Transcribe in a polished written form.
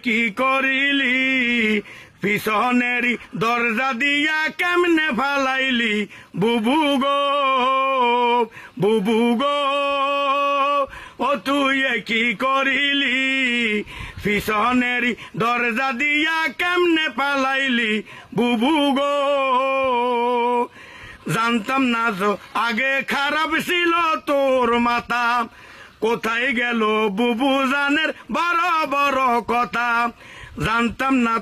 কি করিলি পিছনেরই দরজা দিয়া কেমনে ফালাইলি বুবু গো বুবু গো ও তুই কি করিলি পিছনেরই দরজা দিয়া কেমনে পালাইলি বুবু গো জানতাম না তো আগে খারাপ ছিল তোর মাথা কোথায় গেল বুবু জানের বড় বড় কথা জানতাম না